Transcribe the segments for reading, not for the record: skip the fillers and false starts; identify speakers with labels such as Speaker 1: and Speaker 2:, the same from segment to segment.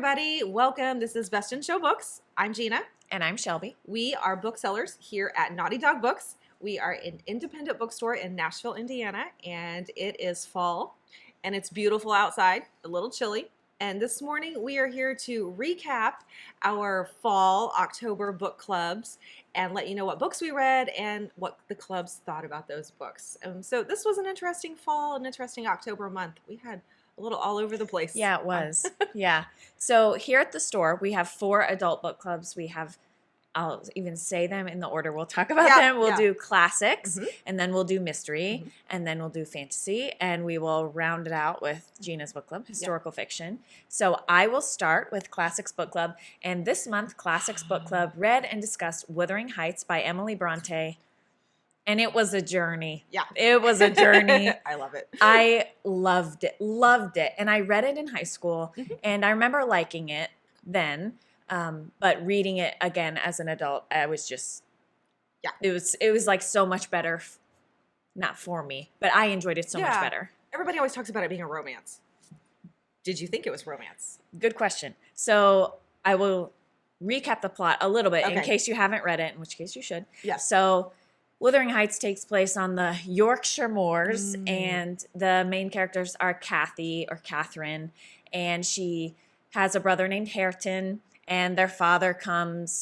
Speaker 1: everybody. Welcome. This is Best in Show Books. I'm Gina.
Speaker 2: And I'm Shelby.
Speaker 1: We are booksellers here at Naughty Dog Books. We are an independent bookstore in Nashville, Indiana, and it is fall, and it's beautiful outside, a little chilly. And this morning we are here to recap our fall October book clubs and let you know what books we read and what the clubs thought about those books. So this was an interesting fall, an interesting October month. We had a little all over the place.
Speaker 2: Yeah, it was. Yeah. So here at the store, we have 4 adult book clubs. We have, I'll even say them in the order we'll talk about them. We'll do classics, and then we'll do mystery, and then we'll do fantasy, and we will round it out with Gina's book club, historical fiction. So I will start with Classics Book Club, and this month, Classics Book Club read and discussed Wuthering Heights by Emily Bronte. And it was a journey.
Speaker 1: Yeah.
Speaker 2: It was a journey.
Speaker 1: I love it.
Speaker 2: I loved it. And I read it in high school, and I remember liking it then. But reading it again as an adult, I was just, it was like so much better. Not for me, but I enjoyed it so much better.
Speaker 1: Everybody always talks about it being a romance. Did you think it was romance?
Speaker 2: Good question. So I will recap the plot a little bit in case you haven't read it, in which case you should.
Speaker 1: Yes.
Speaker 2: So Wuthering Heights takes place on the Yorkshire moors, and the main characters are Catherine, and she has a brother named Hareton, and their father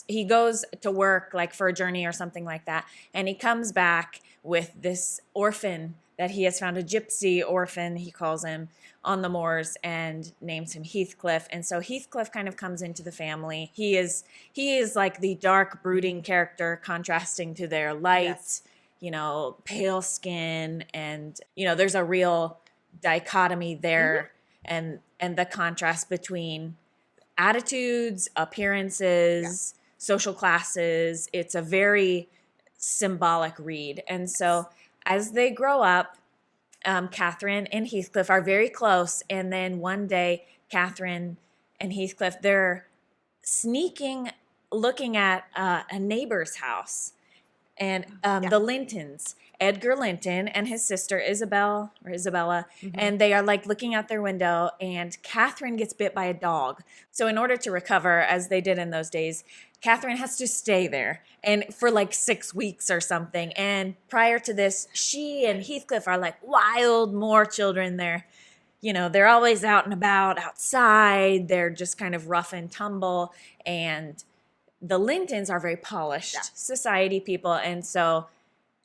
Speaker 2: he goes to work like for a journey or something like that, and he comes back with this orphan that he has found, a gypsy orphan, he calls him, on the moors, and names him Heathcliff. And so Heathcliff kind of comes into the family. He is like the dark, brooding character contrasting to their light, pale skin, and there's a real dichotomy there, and the contrast between attitudes, appearances, social classes. It's a very symbolic read. And so as they grow up, Catherine and Heathcliff are very close. And then one day, Catherine and Heathcliff, they're sneaking, looking at a neighbor's house. And the Lintons, Edgar Linton and his sister Isabella, and they are like looking out their window, and Catherine gets bit by a dog. So in order to recover, as they did in those days, Catherine has to stay there and for like 6 weeks or something. And prior to this, she and Heathcliff are like wild moor children. They're always out and about outside. They're just kind of rough and tumble. And the Lintons are very polished society people. And so,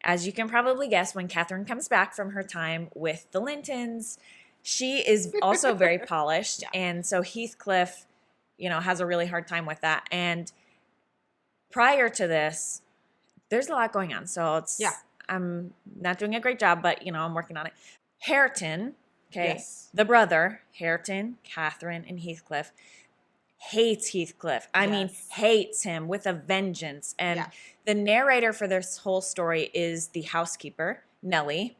Speaker 2: as you can probably guess, when Catherine comes back from her time with the Lintons, she is also very polished. And so Heathcliff, has a really hard time with that. And prior to this, there's a lot going on. So I'm not doing a great job, but, I'm working on it. Hareton, the brother, Hareton, Catherine, and Heathcliff, hates Heathcliff. I mean, hates him with a vengeance. And the narrator for this whole story is the housekeeper, Nellie.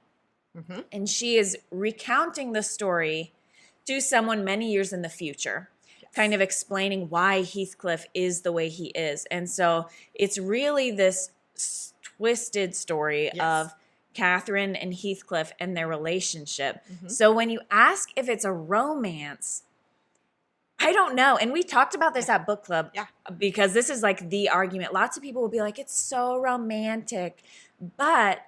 Speaker 2: And she is recounting the story to someone many years in the future, kind of explaining why Heathcliff is the way he is. And so it's really this twisted story of Catherine and Heathcliff and their relationship. So when you ask if it's a romance, I don't know. And we talked about this at book club because this is like the argument. Lots of people will be like, it's so romantic. But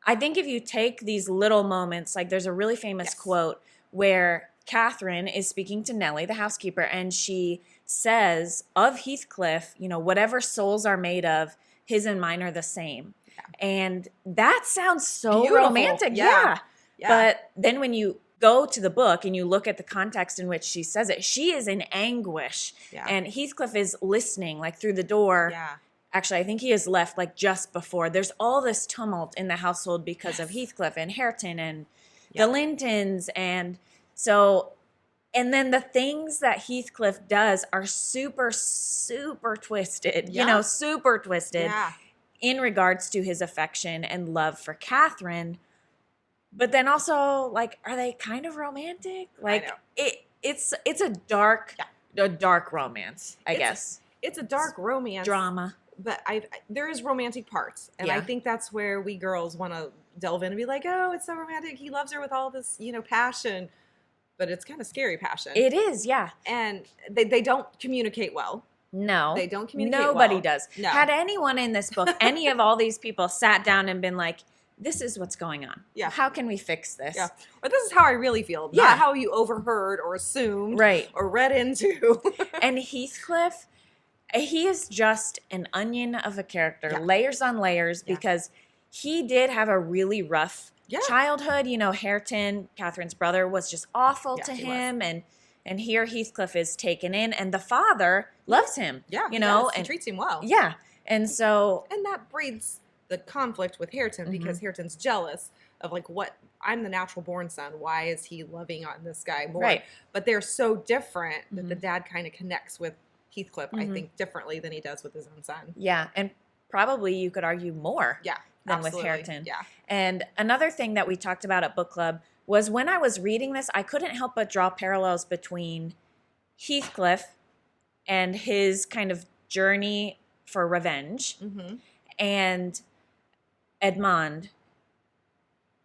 Speaker 2: I think if you take these little moments, like there's a really famous quote where Catherine is speaking to Nellie, the housekeeper, and she says of Heathcliff, whatever souls are made of, his and mine are the same. And that sounds so beautiful. Romantic. Yeah. But then when you go to the book and you look at the context in which she says it, she is in anguish. And Heathcliff is listening like through the door. Actually, I think he has left like just before. There's all this tumult in the household because of Heathcliff and Hareton and the Lintons. And so, and then the things that Heathcliff does are super, super twisted, super twisted in regards to his affection and love for Catherine. But then also, like, are they kind of romantic? Like, it's a dark romance, I guess.
Speaker 1: It's a dark romance.
Speaker 2: Drama.
Speaker 1: But there is romantic parts. And I think that's where we girls want to delve in and be like, oh, it's so romantic. He loves her with all this, passion. but it's kind of scary passion.
Speaker 2: It is, yeah.
Speaker 1: And they don't communicate well.
Speaker 2: No.
Speaker 1: They don't communicate
Speaker 2: Nobody
Speaker 1: well.
Speaker 2: does.
Speaker 1: No.
Speaker 2: Had anyone in this book, any of all these people sat down and been like, this is what's going on.
Speaker 1: Yeah.
Speaker 2: How can we fix this?
Speaker 1: Yeah. Or this is how I really feel.
Speaker 2: Yeah.
Speaker 1: Not how you overheard or assumed
Speaker 2: Right.
Speaker 1: or read into.
Speaker 2: And Heathcliff, he is just an onion of a character,
Speaker 1: Yeah.
Speaker 2: layers on layers,
Speaker 1: Yeah.
Speaker 2: because he did have a really rough
Speaker 1: Yeah.
Speaker 2: childhood. You know, Hareton, Catherine's brother, was just awful
Speaker 1: Yeah,
Speaker 2: to
Speaker 1: he
Speaker 2: him. And here Heathcliff is taken in, and the father loves him.
Speaker 1: Yeah.
Speaker 2: You know,
Speaker 1: he
Speaker 2: and
Speaker 1: treats him well.
Speaker 2: yeah. And so,
Speaker 1: And that breeds the conflict with Hareton because Hareton's jealous of like, what, I'm the natural born son. Why is he loving on this guy more?
Speaker 2: Right.
Speaker 1: But they're so different that the dad kind of connects with Heathcliff, I think, differently than he does with his own son.
Speaker 2: yeah. And probably you could argue more
Speaker 1: Yeah.
Speaker 2: than
Speaker 1: Absolutely.
Speaker 2: with Hareton.
Speaker 1: Yeah.
Speaker 2: And another thing that we talked about at book club was when I was reading this, I couldn't help but draw parallels between Heathcliff and his kind of journey for revenge
Speaker 1: Mm-hmm.
Speaker 2: and Edmond.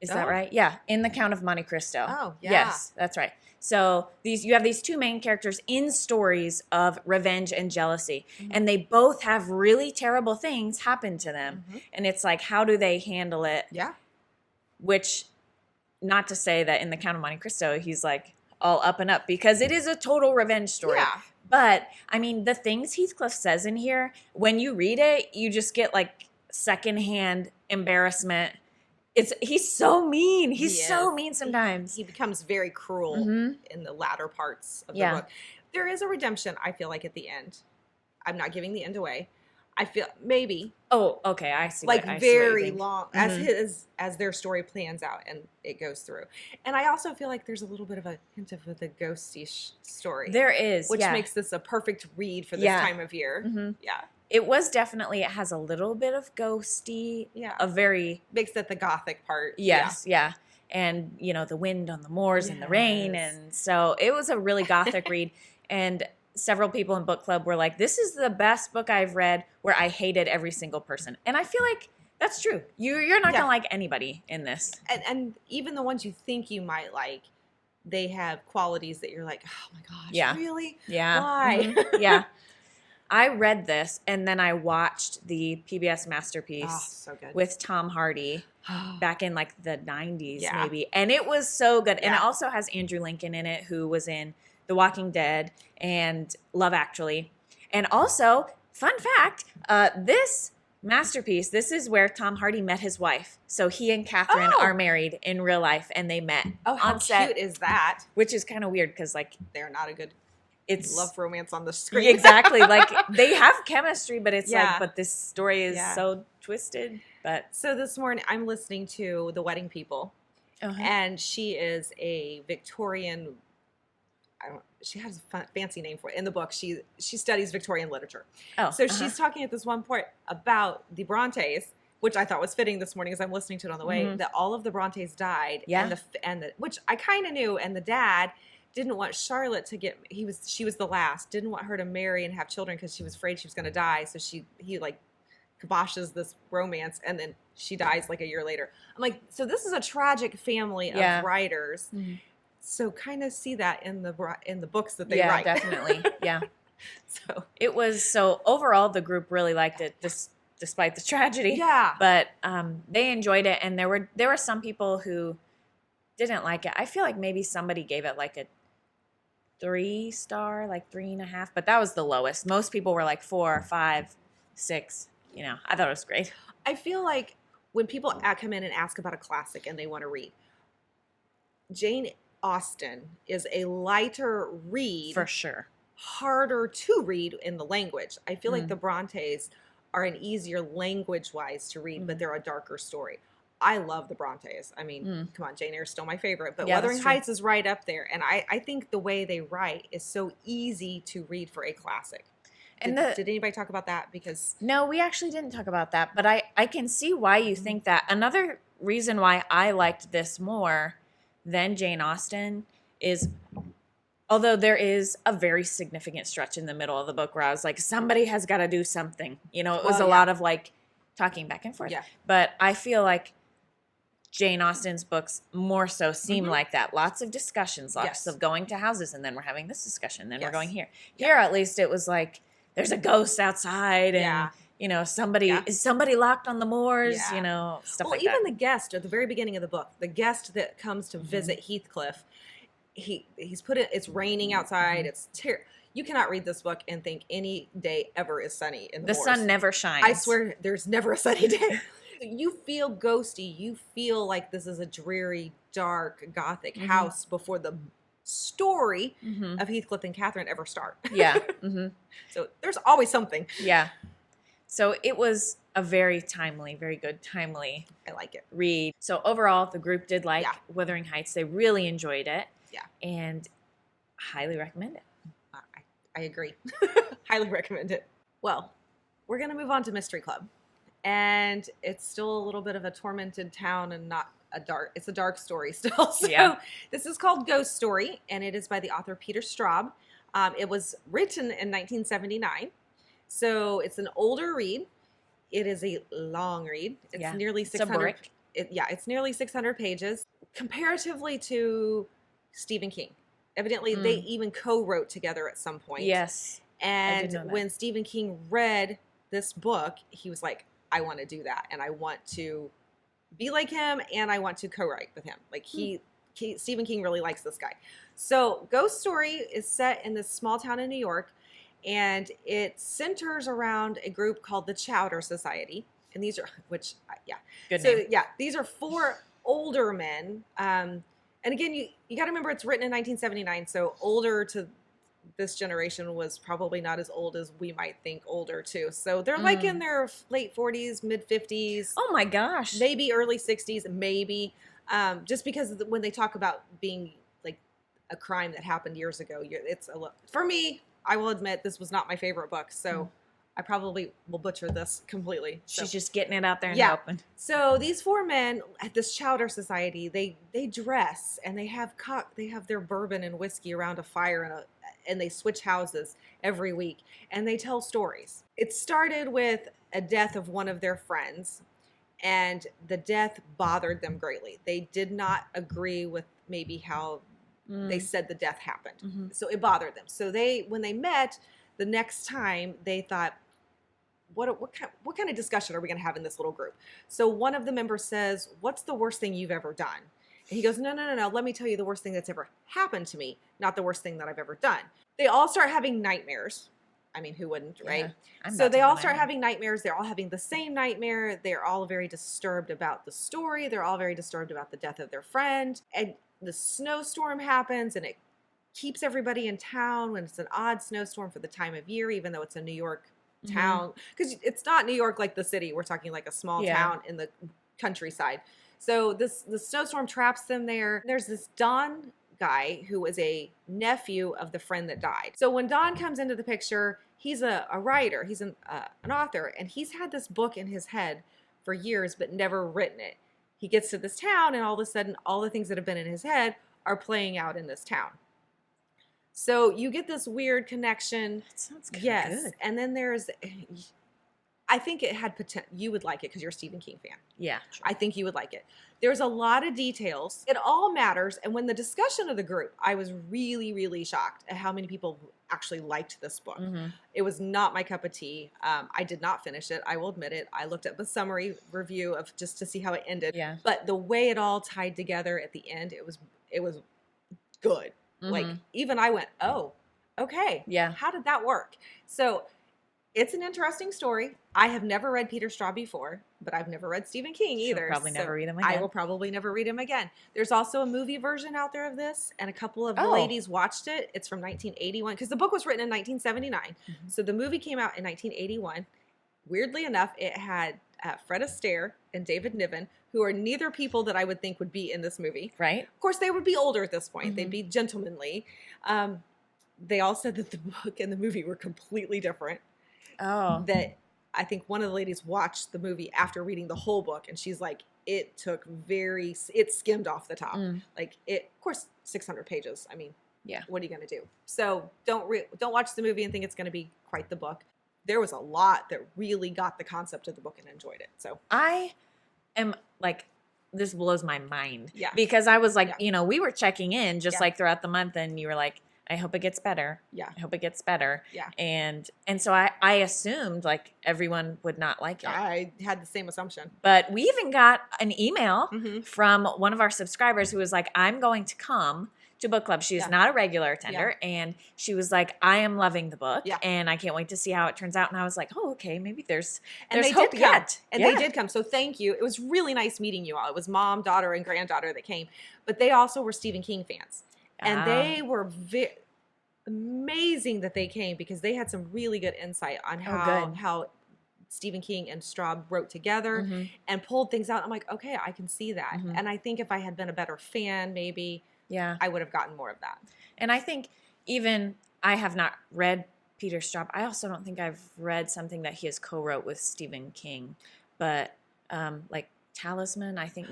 Speaker 2: Is that
Speaker 1: Oh.
Speaker 2: right? Yeah, in the Count of Monte Cristo.
Speaker 1: Oh, yeah.
Speaker 2: Yes, that's right. So you have these two main characters in stories of revenge and jealousy, and they both have really terrible things happen to them. And it's like, how do they handle it?
Speaker 1: Yeah.
Speaker 2: Which, not to say that in the Count of Monte Cristo, he's like all up and up, because it is a total revenge story.
Speaker 1: Yeah.
Speaker 2: But I mean, the things Heathcliff says in here, when you read it, you just get like secondhand embarrassment. He's so mean. He's
Speaker 1: He
Speaker 2: so
Speaker 1: is.
Speaker 2: mean sometimes.
Speaker 1: He becomes very cruel in the latter parts of the
Speaker 2: Yeah.
Speaker 1: book. There is a redemption, I feel like, at the end. I'm not giving the end away. I feel maybe
Speaker 2: Oh, okay. I see.
Speaker 1: like
Speaker 2: I see what you
Speaker 1: very
Speaker 2: think.
Speaker 1: long as their story plans out and it goes through. And I also feel like there's a little bit of a hint of the ghosty story.
Speaker 2: There is,
Speaker 1: which
Speaker 2: yeah.
Speaker 1: makes this a perfect read for this
Speaker 2: Yeah.
Speaker 1: time of year.
Speaker 2: Mhm.
Speaker 1: Yeah.
Speaker 2: It was definitely, it has a little bit of ghosty,
Speaker 1: Yeah.
Speaker 2: a very,
Speaker 1: Makes it the gothic part.
Speaker 2: yes, yeah. And, you know, the wind on the moors and the rain.
Speaker 1: Yes.
Speaker 2: And so it was a really gothic read. And several people in book club were like, this is the best book I've read where I hated every single person. And I feel like that's true. You're not going to like anybody in this.
Speaker 1: And even the ones you think you might like, they have qualities that you're like, oh my gosh,
Speaker 2: Yeah.
Speaker 1: really?
Speaker 2: Yeah.
Speaker 1: Why?
Speaker 2: Mhm. Yeah. I read this and then I watched the PBS
Speaker 1: Oh,
Speaker 2: Masterpiece
Speaker 1: so good.
Speaker 2: with Tom Hardy back in like the 90s
Speaker 1: Yeah.
Speaker 2: maybe. And it was so good. And it
Speaker 1: Yeah.
Speaker 2: also has Andrew Lincoln in it, who was in The Walking Dead and Love Actually. And also, fun fact, this Masterpiece, this is where Tom Hardy met his wife. So he and Catherine
Speaker 1: Oh.
Speaker 2: are married in real life and they met
Speaker 1: Oh, how
Speaker 2: on set,
Speaker 1: cute is that?
Speaker 2: which is kind of weird because like
Speaker 1: They're not a good
Speaker 2: it's
Speaker 1: love romance on the screen.
Speaker 2: exactly like they have chemistry, but it's
Speaker 1: Yeah.
Speaker 2: like, but this story is
Speaker 1: Yeah.
Speaker 2: so twisted. But
Speaker 1: So this morning I'm listening to The Wedding People, and she is a Victorian. She has a fancy name for it in the book. She studies Victorian literature.
Speaker 2: oh,
Speaker 1: So she's talking at this one point about the Brontes, which I thought was fitting this morning as I'm listening to it on the way. That all of the Brontes died.
Speaker 2: Yeah.
Speaker 1: and the which I kind of knew. And the dad didn't want Charlotte to get. She was the last. Didn't want her to marry and have children because she was afraid she was going to die. So he like kiboshes this romance, and then she dies like a year later. I'm like, so this is a tragic family
Speaker 2: Yeah.
Speaker 1: of writers.
Speaker 2: Mhm.
Speaker 1: So kind of see that in the books that they
Speaker 2: yeah,
Speaker 1: write.
Speaker 2: definitely. Yeah.
Speaker 1: So
Speaker 2: It was so overall the group really liked it despite the tragedy.
Speaker 1: yeah,
Speaker 2: But they enjoyed it, and there were some people who didn't like it. I feel like maybe somebody gave it like a 3-star, like 3.5, but that was the lowest. Most people were like 4, 5, 6. You know, I thought it was great.
Speaker 1: I feel like when people come in and ask about a classic and they want to read, Jane Austen is a lighter read,
Speaker 2: For sure.
Speaker 1: harder to read in the language. I feel like the Brontes are an easier language-wise to read, but they're a darker story. I love the Brontes. I mean, come on, Jane Eyre is still my favorite, but
Speaker 2: Yeah,
Speaker 1: Wuthering
Speaker 2: that's true.
Speaker 1: Heights is right up there. And I think the way they write is so easy to read for a classic.
Speaker 2: And
Speaker 1: Did anybody talk about that? Because
Speaker 2: No, we actually didn't talk about that, but I can see why you think that. Another reason why I liked this more than Jane Austen is, although there is a very significant stretch in the middle of the book where I was like, somebody has got to do something. You know, it was
Speaker 1: Well,
Speaker 2: a
Speaker 1: yeah.
Speaker 2: lot of like talking back and forth.
Speaker 1: Yeah.
Speaker 2: But I feel like Jane Austen's books more so seem like that. Lots of discussions, lots
Speaker 1: Yes.
Speaker 2: of going to houses, and then we're having this discussion, then we're
Speaker 1: Yes.
Speaker 2: going here.
Speaker 1: Yeah.
Speaker 2: Here, at least, it was like there's a ghost outside, and you know, is somebody locked on the moors,
Speaker 1: Yeah.
Speaker 2: you know, stuff
Speaker 1: Well,
Speaker 2: like
Speaker 1: even
Speaker 2: that.
Speaker 1: the guest at the very beginning of the book, the guest that comes to visit Heathcliff, he's put it. It's raining outside. It's you cannot read this book and think any day ever is sunny in the moors.
Speaker 2: sun never shines.
Speaker 1: I swear, there's never a sunny day. You feel ghosty. You feel like this is a dreary, dark, gothic house before the story of Heathcliff and Catherine ever start.
Speaker 2: Yeah.
Speaker 1: So there's always something.
Speaker 2: Yeah. So it was a very good timely
Speaker 1: I like it.
Speaker 2: read. So overall, the group did like Wuthering Heights. They really enjoyed it.
Speaker 1: Yeah.
Speaker 2: And highly recommend it.
Speaker 1: I agree. Highly recommend it. Well, we're going to move on to Mystery Club. And it's still a little bit of a tormented town and not it's a dark story still. So this is called Ghost Story, and it is by the author Peter Straub. It was written in 1979. So it's an older read. It is a long read. It's nearly 600. It's nearly 600 pages comparatively to Stephen King. Evidently, they even co-wrote together at some point.
Speaker 2: Yes.
Speaker 1: And when Stephen King read this book, he was like, I want to do that. And I want to be like him. And I want to co-write with him. Like Stephen King really likes this guy. So Ghost Story is set in this small town in New York. And it centers around a group called the Chowder Society. And these are,
Speaker 2: Good name.
Speaker 1: These are 4 older men. And again, you got to remember it's written in 1979, so older to this generation was probably not as old as we might think older too. So they're like in their late 40s, mid 50s.
Speaker 2: Oh my gosh.
Speaker 1: Maybe early 60s, maybe. Just because when they talk about being like a crime that happened years ago, for me, I will admit this was not my favorite book. So I probably will butcher this completely.
Speaker 2: She's just getting it out there in the open.
Speaker 1: So these 4 men at this Chowder Society, they dress and they have their bourbon and whiskey around a fire and they switch houses every week and they tell stories. It started with a death of one of their friends, and the death bothered them greatly. They did not agree with maybe how they said the death happened. So it bothered them. So when they met the next time, they thought, what kind of discussion are we going to have in this little group? So one of the members says, what's the worst thing you've ever done? And he goes, no. Let me tell you the worst thing that's ever happened to me, not the worst thing that I've ever done. They all start having nightmares. I mean, who wouldn't, right? So they all start having nightmares. They're all having the same nightmare. They're all very disturbed about the story. They're all very disturbed about the death of their friend. And the snowstorm happens, and it keeps everybody in town when it's an odd snowstorm for the time of year, even though it's a New York town, because it's not New York like the city. We're talking like a small town in the countryside. So the snowstorm traps them there. There's this Don guy who is a nephew of the friend that died. So when Don comes into the picture, he's a writer. He's an author, and he's had this book in his head for years, but never written it. He gets to this town, and all of a sudden, all the things that have been in his head are playing out in this town. So you get this weird connection.
Speaker 2: That sounds good.
Speaker 1: And then I think it had potential. You would like it because you're a Stephen King fan.
Speaker 2: Yeah. True.
Speaker 1: I think you would like it. There's a lot of details. It all matters. And when the discussion of the group, I was really, really shocked at how many people actually liked this book. It was not my cup of tea. I did not finish it. I will admit it. I looked up a summary review of just to see how it ended.
Speaker 2: Yeah.
Speaker 1: But the way it all tied together at the end, it was good. Like, even I went, oh, okay.
Speaker 2: Yeah.
Speaker 1: How did that work? So it's an interesting story. I have never read Peter Straub before, but I've never read Stephen King either.
Speaker 2: Probably never read him again.
Speaker 1: I will probably never read him again. There's also a movie version out there of this, and a couple of the ladies watched it. It's from 1981, because the book was written in 1979. So the movie came out in 1981. Weirdly enough, it had Fred Astaire and David Niven, who are neither people that I would think would be in this movie.
Speaker 2: Right.
Speaker 1: Of course, they would be older at this point. They'd be gentlemanly. They all said that the book and the movie were completely different.
Speaker 2: Oh.
Speaker 1: That I think one of the ladies watched the movie after reading the whole book, and she's like, it skimmed off the top. Like, of course, 600 pages. I mean,
Speaker 2: yeah.
Speaker 1: What are you going to do? So don't watch the movie and think it's going to be quite the book. There was a lot that really got the concept of the book and enjoyed it. So
Speaker 2: I am like this blows my mind.
Speaker 1: Yeah.
Speaker 2: Because I was like,
Speaker 1: Yeah.
Speaker 2: you know, we were checking in just
Speaker 1: Yeah.
Speaker 2: like throughout the month, and you were like, I hope it gets better.
Speaker 1: Yeah.
Speaker 2: I hope it gets better.
Speaker 1: Yeah.
Speaker 2: And so I assumed like everyone would not like it.
Speaker 1: I had the same assumption.
Speaker 2: But we even got an email
Speaker 1: Mm-hmm.
Speaker 2: from one of our subscribers who was like, I'm going to come to book club. She is
Speaker 1: Yeah.
Speaker 2: not a regular attender. And she was like, I am loving the book.
Speaker 1: Yeah.
Speaker 2: And I can't wait to see how it turns out. And I was like, oh, okay, maybe there's
Speaker 1: And they
Speaker 2: hope
Speaker 1: did come.
Speaker 2: yet.
Speaker 1: And they did come. So thank you. It was really nice meeting you all. It was mom, daughter, and granddaughter that came. But they also were Stephen King fans. And they were amazing that they came because they had some really good insight on how Stephen King and Straub wrote together
Speaker 2: Mm-hmm.
Speaker 1: and pulled things out. I'm like, okay, I can see that.
Speaker 2: Mm-hmm.
Speaker 1: And I think if I had been a better fan, maybe I would have gotten more of that.
Speaker 2: And I think even I have not read Peter Straub. I also don't think I've read something that he has co-wrote with Stephen King. But like Talisman, I think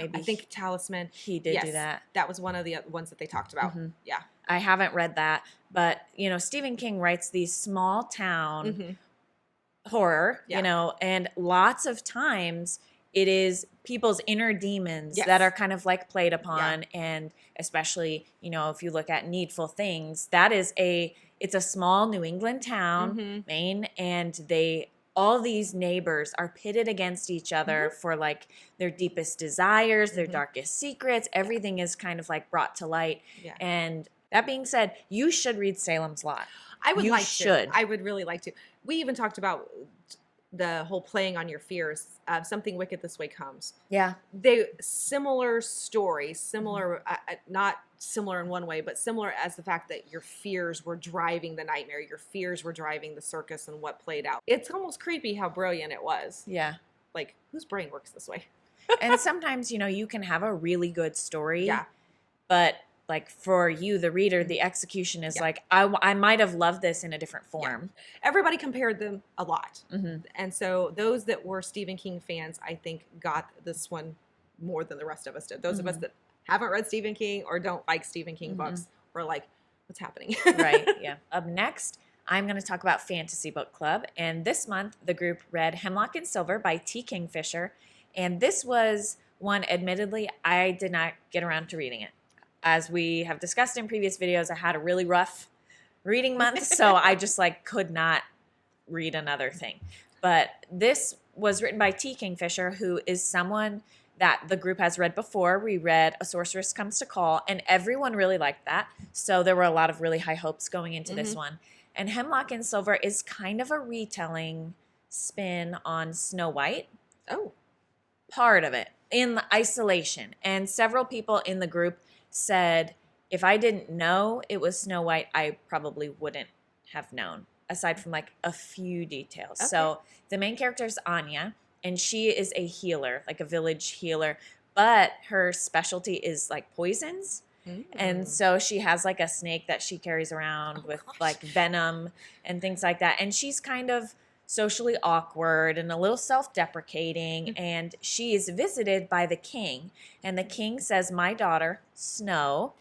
Speaker 1: Talisman.
Speaker 2: he did do that.
Speaker 1: That was one of the ones that they talked about.
Speaker 2: Mm-hmm.
Speaker 1: Yeah.
Speaker 2: I haven't read that, but you know, Stephen King writes these small town
Speaker 1: Mm-hmm.
Speaker 2: horror,
Speaker 1: Yeah.
Speaker 2: you know, and lots of times it is people's inner demons
Speaker 1: Yes.
Speaker 2: that are kind of like played upon. And especially, you know, if you look at Needful Things, it's a small New England town,
Speaker 1: Mm-hmm.
Speaker 2: Maine, and all these neighbors are pitted against each other for like their deepest desires, their
Speaker 1: Mm-hmm.
Speaker 2: darkest secrets. Everything is kind of like brought to light.
Speaker 1: Yeah.
Speaker 2: And that being said, you should read Salem's Lot.
Speaker 1: I would
Speaker 2: You
Speaker 1: like
Speaker 2: should.
Speaker 1: to. I would really like to. We even talked about the whole playing on your fears. Something Wicked This Way Comes.
Speaker 2: Yeah.
Speaker 1: They similar story, similar, not similar in one way, but similar as the fact that your fears were driving the nightmare. Your fears were driving the circus and what played out. It's almost creepy how brilliant it was.
Speaker 2: Yeah.
Speaker 1: Like, whose brain works this way?
Speaker 2: And sometimes, you know, you can have a really good story.
Speaker 1: Yeah.
Speaker 2: But like for you, the reader, the execution is like, I might have loved this in a different form.
Speaker 1: Everybody compared them a lot.
Speaker 2: Mm-hmm.
Speaker 1: And so those that were Stephen King fans, I think, got this one more than the rest of us did. Those of us that haven't read Stephen King or don't like Stephen King books were like, what's happening?
Speaker 2: Right, yeah. Up next, I'm going to talk about Fantasy Book Club. And this month, the group read Hemlock and Silver by T. Kingfisher. And this was one, admittedly, I did not get around to reading it. As we have discussed in previous videos, I had a really rough reading month, so I just like could not read another thing. But this was written by T. Kingfisher, who is someone that the group has read before. We read A Sorceress Comes to Call, and everyone really liked that. So there were a lot of really high hopes going into this one. And Hemlock and Silver is kind of a retelling spin on Snow White.
Speaker 1: Oh.
Speaker 2: Part of it in isolation. And several people in the group said, if I didn't know it was Snow White, I probably wouldn't have known, aside from like a few details.
Speaker 1: Okay.
Speaker 2: So the main character is Anya, and she is a healer, like a village healer, but her specialty is like poisons. And so she has like a snake that she carries around with like venom and things like that. And she's kind of socially awkward and a little self-deprecating, and she is visited by the king, and the king says, my daughter Snow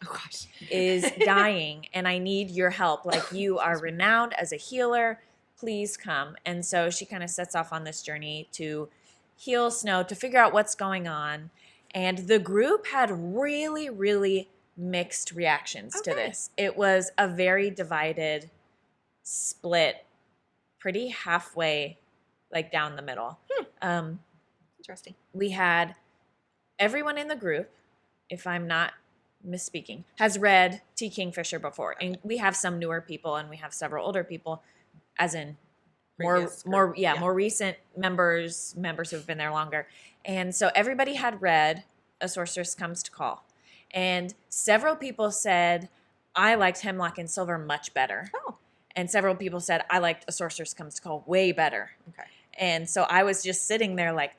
Speaker 2: is dying and I need your help. Like, you are renowned as a healer, please come. And so she kind of sets off on this journey to heal Snow, to figure out what's going on. And the group had really, really mixed reactions to this. It was a very divided, split, pretty halfway, like down the middle.
Speaker 1: Interesting.
Speaker 2: We had everyone in the group, if I'm not misspeaking, has read T. Kingfisher before. And we have some newer people and we have several older people, as in more recent members who have been there longer. And so everybody had read A Sorceress Comes to Call. And several people said, I liked Hemlock and Silver much better.
Speaker 1: Oh.
Speaker 2: And several people said, I liked A Sorceress Comes to Call way better.
Speaker 1: Okay.
Speaker 2: And so I was just sitting there like,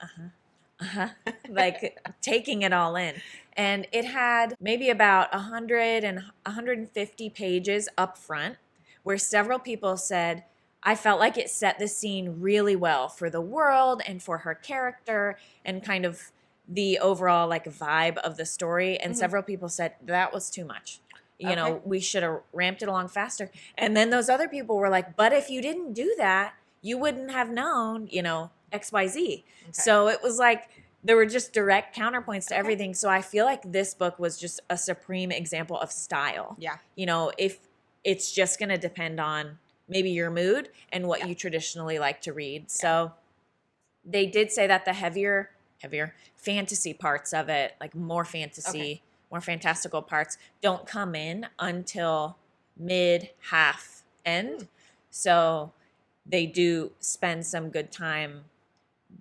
Speaker 2: like taking it all in. And it had maybe about 100 and 150 pages up front, where several people said, I felt like it set the scene really well for the world and for her character and kind of the overall like vibe of the story. And several people said that was too much. You know, we should have ramped it along faster. And then those other people were like, but if you didn't do that, you wouldn't have known, you know, XYZ. Okay. So it was like there were just direct counterpoints to
Speaker 1: Okay.
Speaker 2: everything. So I feel like this book was just a supreme example of style.
Speaker 1: Yeah.
Speaker 2: You know, if it's just going to depend on maybe your mood and what you traditionally like to read. So they did say that the heavier fantasy parts of it, like more fantasy, more fantastical parts, don't come in until mid half end. So they do spend some good time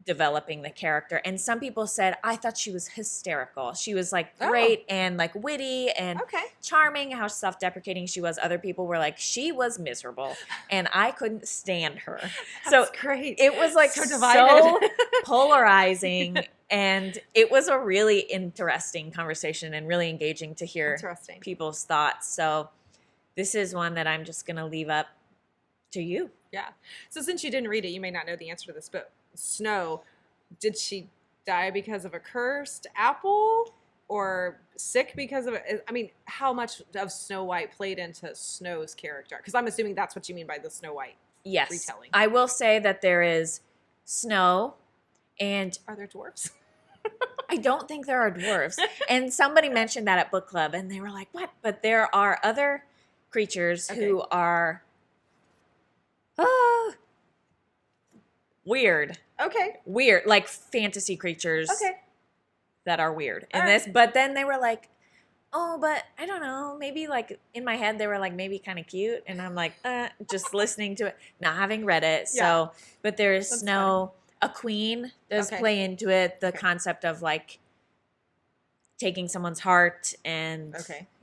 Speaker 2: developing the character. And some people said, I thought she was hysterical. She was like great and like witty and charming, how self-deprecating she was. Other people were like, she was miserable and I couldn't stand her.
Speaker 1: That's great.
Speaker 2: It was like so polarizing, and it was a really interesting conversation and really engaging to hear people's thoughts. So this is one that I'm just going to leave up to you.
Speaker 1: Yeah. So since you didn't read it, you may not know the answer to this, but Snow, did she die because of a cursed apple or sick because of it? I mean, how much of Snow White played into Snow's character? Because I'm assuming that's what you mean by the Snow White retelling.
Speaker 2: I will say that there is Snow, and
Speaker 1: are there dwarves?
Speaker 2: I don't think there are dwarves. And somebody mentioned that at book club, and they were like, what? But there are other creatures who are weird. Weird, like fantasy creatures that are weird in this. But then they were like, oh, but I don't know. Maybe like in my head, they were like maybe kind of cute. And I'm like, just listening to it, not having read it. So, but there's Snow, a queen does play into it. The concept of like taking someone's heart and,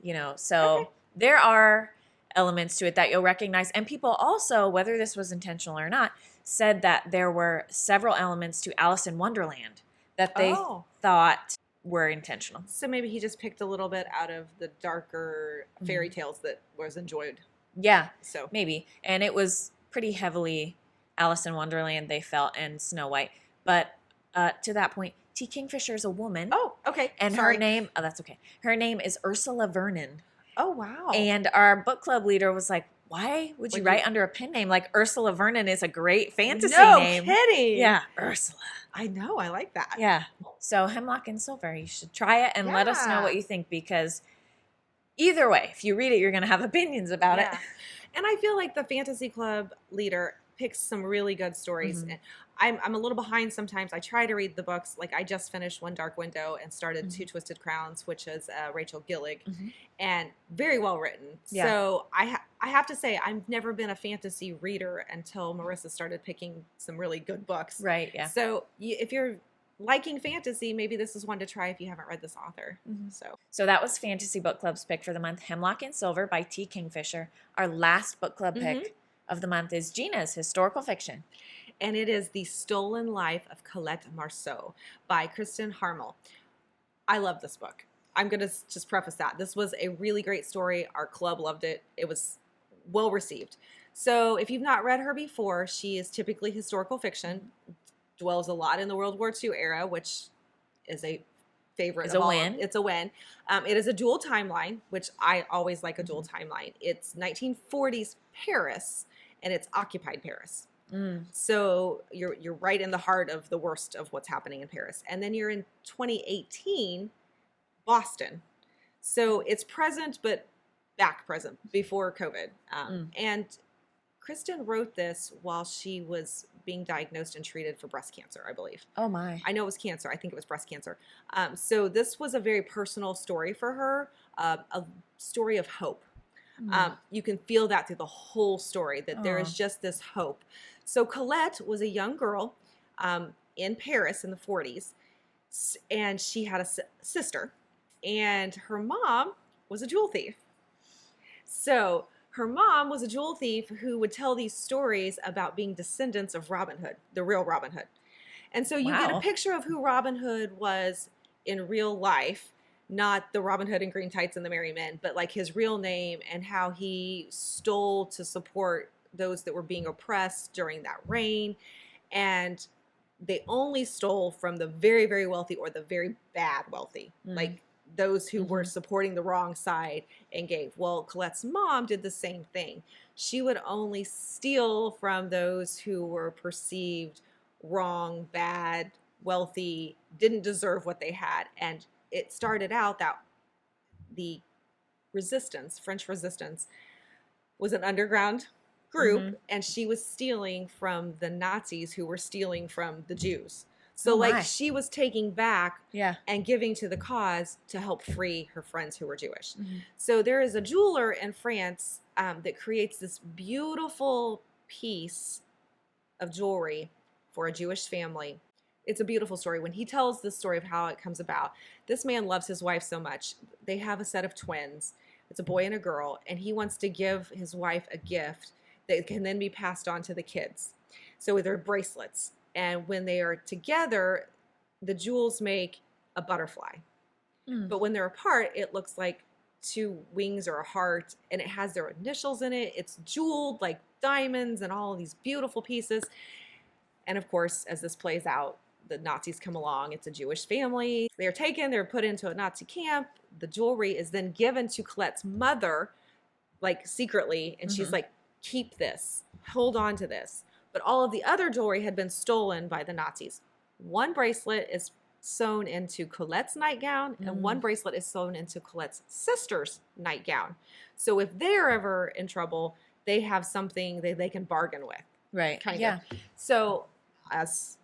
Speaker 2: you know, so there are elements to it that you'll recognize. And people also, whether this was intentional or not, said that there were several elements to Alice in Wonderland that they thought were intentional.
Speaker 1: So maybe he just picked a little bit out of the darker fairy tales that was enjoyed.
Speaker 2: Yeah, so maybe. And it was pretty heavily Alice in Wonderland, they felt, and Snow White. But to that point, T. Kingfisher is a woman.
Speaker 1: Oh, okay.
Speaker 2: And her name, that's okay. Her name is Ursula Vernon.
Speaker 1: Oh, wow.
Speaker 2: And our book club leader was like, why would you write under a pen name? Like Ursula Vernon is a great fantasy name.
Speaker 1: No kidding.
Speaker 2: Yeah, Ursula.
Speaker 1: I know. I like that.
Speaker 2: Yeah. So Hemlock and Silver, you should try it and let us know what you think, because either way, if you read it, you're going to have opinions about it.
Speaker 1: And I feel like the fantasy club leader picks some really good stories. I'm a little behind sometimes. I try to read the books. Like I just finished One Dark Window and started Two Twisted Crowns, which is Rachel Gillig, and very well written.
Speaker 2: Yeah.
Speaker 1: So I have to say I've never been a fantasy reader until Marissa started picking some really good books.
Speaker 2: Right. Yeah.
Speaker 1: So if you're liking fantasy, maybe this is one to try if you haven't read this author.
Speaker 2: So that was Fantasy Book Club's pick for the month, Hemlock and Silver by T. Kingfisher. Our last book club pick of the month is Gina's historical fiction.
Speaker 1: And it is The Stolen Life of Colette Marceau by Kristen Harmel. I love this book. I'm going to just preface that. This was a really great story. Our club loved it. It was well received. So if you've not read her before, she is typically historical fiction, dwells a lot in the World War II era, which is a favorite.
Speaker 2: It's a win.
Speaker 1: It's a win. It is a dual timeline, which I always like a dual timeline. It's 1940s Paris, and it's occupied Paris. So you're right in the heart of the worst of what's happening in Paris. And then you're in 2018, Boston. So it's present, but back present before COVID. And Kristen wrote this while she was being diagnosed and treated for breast cancer, I believe.
Speaker 2: Oh my.
Speaker 1: I know it was cancer. I think it was breast cancer. So this was a very personal story for her, a story of hope. You can feel that through the whole story, that there is just this hope. So Colette was a young girl in Paris in the 40s, and she had a sister, and her mom was a jewel thief. So her mom was a jewel thief who would tell these stories about being descendants of Robin Hood, the real Robin Hood. And so you get a picture of who Robin Hood was in real life, not the Robin Hood in Green Tights and the Merry Men, but like his real name and how he stole to support those that were being oppressed during that reign. And they only stole from the very, very wealthy or the very bad wealthy, like those who were supporting the wrong side and gave. Well, Colette's mom did the same thing. She would only steal from those who were perceived wrong, bad, wealthy, didn't deserve what they had. And it started out that the resistance, French resistance, was an underground group, and she was stealing from the Nazis who were stealing from the Jews. So
Speaker 2: Oh,
Speaker 1: like
Speaker 2: my.
Speaker 1: she was taking back
Speaker 2: Yeah.
Speaker 1: and giving to the cause to help free her friends who were Jewish.
Speaker 2: Mhm.
Speaker 1: So there is a jeweler in France that creates this beautiful piece of jewelry for a Jewish family. It's a beautiful story. When he tells the story of how it comes about, this man loves his wife so much. They have a set of twins. It's a boy and a girl, and he wants to give his wife a gift that can then be passed on to the kids. So they're bracelets. And when they are together, the jewels make a butterfly.
Speaker 2: Mm.
Speaker 1: But when they're apart, it looks like two wings or a heart, and it has their initials in it. It's jeweled like diamonds and all of these beautiful pieces. And of course, as this plays out, the Nazis come along. It's a Jewish family. They're taken, they're put into a Nazi camp. The jewelry is then given to Colette's mother, like secretly, and she's like, keep this, hold on to this. But all of the other jewelry had been stolen by the Nazis. One bracelet is sewn into Colette's nightgown, and one bracelet is sewn into Colette's sister's nightgown. So if they're ever in trouble, they have something they can bargain with.
Speaker 2: Right.
Speaker 1: Kind
Speaker 2: Yeah.
Speaker 1: of. So as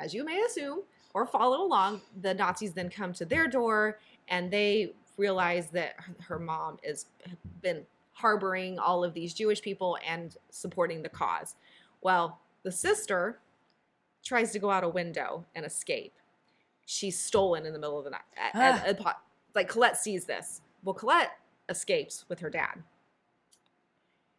Speaker 1: you may assume or follow along, the Nazis then come to their door and they realize that her mom has been harboring all of these Jewish people and supporting the cause. Well, the sister tries to go out a window and escape. She's stolen in the middle of the night. Like Colette sees this. Well, Colette escapes with her dad.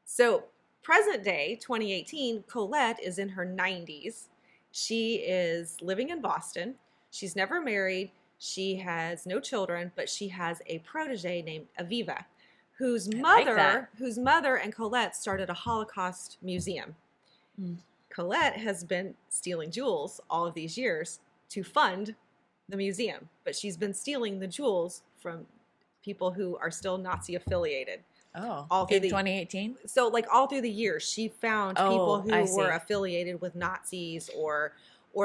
Speaker 1: So present day, 2018, Colette is in her 90s. She is living in Boston. She's never married. She has no children, but she has a protege named Aviva, whose mother and Colette started a Holocaust museum. Colette has been stealing jewels all of these years to fund the museum, but she's been stealing the jewels from people who are still Nazi affiliated.
Speaker 2: Oh,
Speaker 1: all through
Speaker 2: in 2018?
Speaker 1: So like all through the years, she found people who
Speaker 2: I see.
Speaker 1: were affiliated with Nazis or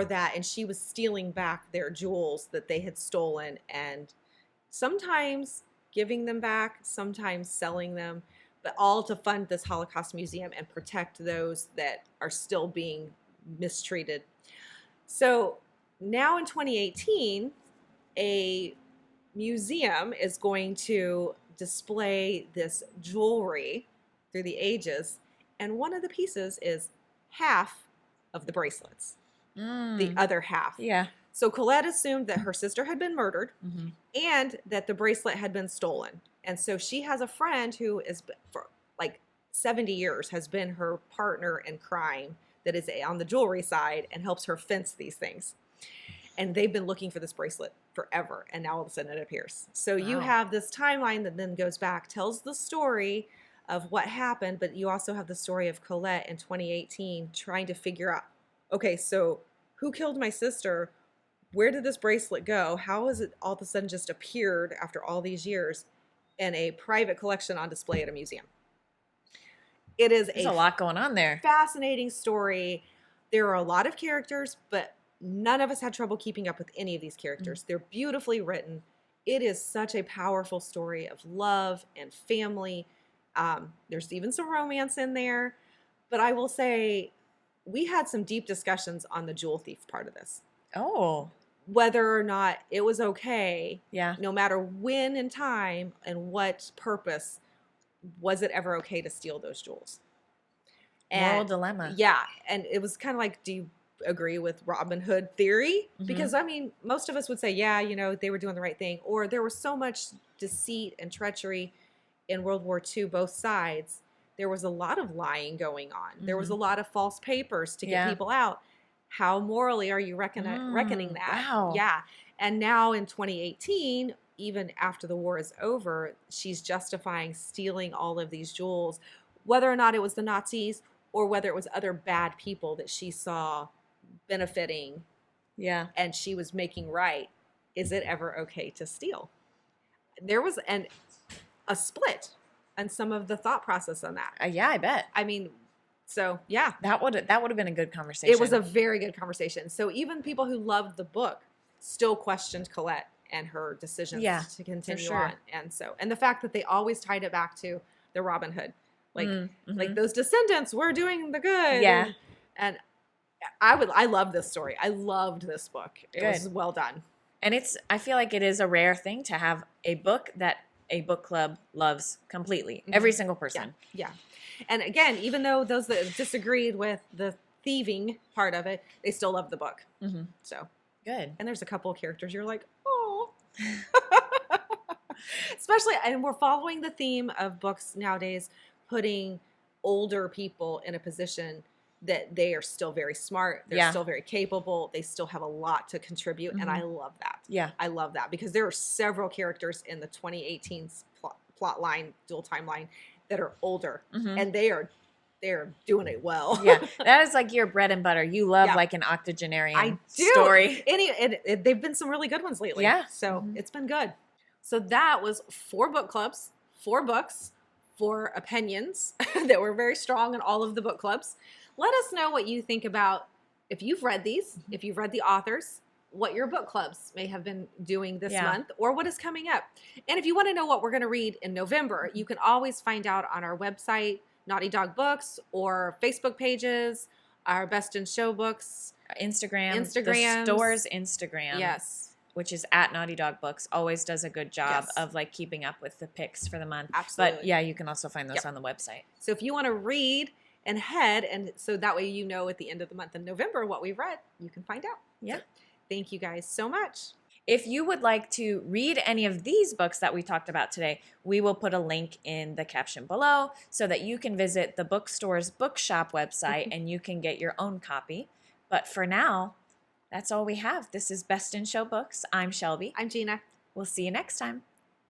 Speaker 1: that, and she was stealing back their jewels that they had stolen and sometimes giving them back, sometimes selling them, but all to fund this Holocaust museum and protect those that are still being mistreated. So now in 2018, a museum is going to display this jewelry through the ages, and one of the pieces is half of the bracelets, the other half.
Speaker 2: Yeah.
Speaker 1: So Colette assumed that her sister had been murdered and that the bracelet had been stolen. And so she has a friend who is, for like 70 years, has been her partner in crime that is on the jewelry side and helps her fence these things. And they've been looking for this bracelet forever, and now all of a sudden it appears. So you have this timeline that then goes back, tells the story of what happened, but you also have the story of Colette in 2018 trying to figure out, okay, so who killed my sister? Where did this bracelet go? How has it all of a sudden just appeared after all these years in a private collection on display at a museum? There's
Speaker 2: a lot going on there.
Speaker 1: Fascinating story. There are a lot of characters, but none of us had trouble keeping up with any of these characters. They're beautifully written. It is such a powerful story of love and family. There's even some romance in there. But I will say, we had some deep discussions on the jewel thief part of this.
Speaker 2: Oh.
Speaker 1: Whether or not it was okay,
Speaker 2: yeah,
Speaker 1: no matter when in time and what purpose, was it ever okay to steal those jewels?
Speaker 2: Moral dilemma.
Speaker 1: Yeah, and it was kind of like, do you agree with Robin Hood theory? Because I mean, most of us would say, yeah, you know, they were doing the right thing. Or there was so much deceit and treachery in World War II, both sides. There was a lot of lying going on. There was a lot of false papers to get people out. How morally are you reckoning that?
Speaker 2: Wow.
Speaker 1: Yeah. And now in 2018, even after the war is over, she's justifying stealing all of these jewels, whether or not it was the Nazis or whether it was other bad people that she saw benefiting.
Speaker 2: Yeah.
Speaker 1: And she was making right. Is it ever okay to steal? There was a split on some of the thought process on that.
Speaker 2: Yeah, I bet.
Speaker 1: I mean, So yeah,
Speaker 2: That would have been a good conversation.
Speaker 1: it was a very good conversation. So even people who loved the book still questioned Colette and her decisions to continue
Speaker 2: sure.
Speaker 1: on. And the fact that they always tied it back to the Robin Hood, like
Speaker 2: mm-hmm.
Speaker 1: those descendants were doing the good.
Speaker 2: Yeah.
Speaker 1: And I love this story. I loved this book. It
Speaker 2: Good.
Speaker 1: was well done.
Speaker 2: And I feel like it is a rare thing to have a book that a book club loves completely. Every single person.
Speaker 1: Yeah. And again, even though those that disagreed with the thieving part of it, they still love the book. So
Speaker 2: good.
Speaker 1: And there's a couple of characters you're like, oh. Especially, and we're following the theme of books nowadays, putting older people in a position that they are still very smart. They're still very capable. They still have a lot to contribute. And I love that.
Speaker 2: Yeah.
Speaker 1: I love that because there are several characters in the 2018 plot line, dual timeline that are older and they're doing it well.
Speaker 2: Yeah. That is like your bread and butter. You love like an octogenarian story.
Speaker 1: They've been some really good ones lately.
Speaker 2: Yeah.
Speaker 1: So it's been good. So that was 4 book clubs, 4 books, 4 opinions that were very strong in all of the book clubs. Let us know what you think about, if you've read these, if you've read the authors, what your book clubs may have been doing this month or what is coming up. And if you want to know what we're going to read in November, you can always find out on our website, Naughty Dog Books, or Facebook pages, our Best in Show Books.
Speaker 2: Instagram. The store's Instagram.
Speaker 1: Yes.
Speaker 2: Which is at Naughty Dog Books, always does a good job of like keeping up with the picks for the month.
Speaker 1: Absolutely.
Speaker 2: But yeah, you can also find those on the website.
Speaker 1: So if you want to read and head, and so that way you know at the end of the month in November what we've read, you can find out.
Speaker 2: Yeah.
Speaker 1: So thank you guys so much.
Speaker 2: If you would like to read any of these books that we talked about today, we will put a link in the caption below so that you can visit the bookstore's Bookshop website and you can get your own copy. But for now, that's all we have. This is Best in Show Books. I'm Shelby.
Speaker 1: I'm Gina.
Speaker 2: We'll see you next time.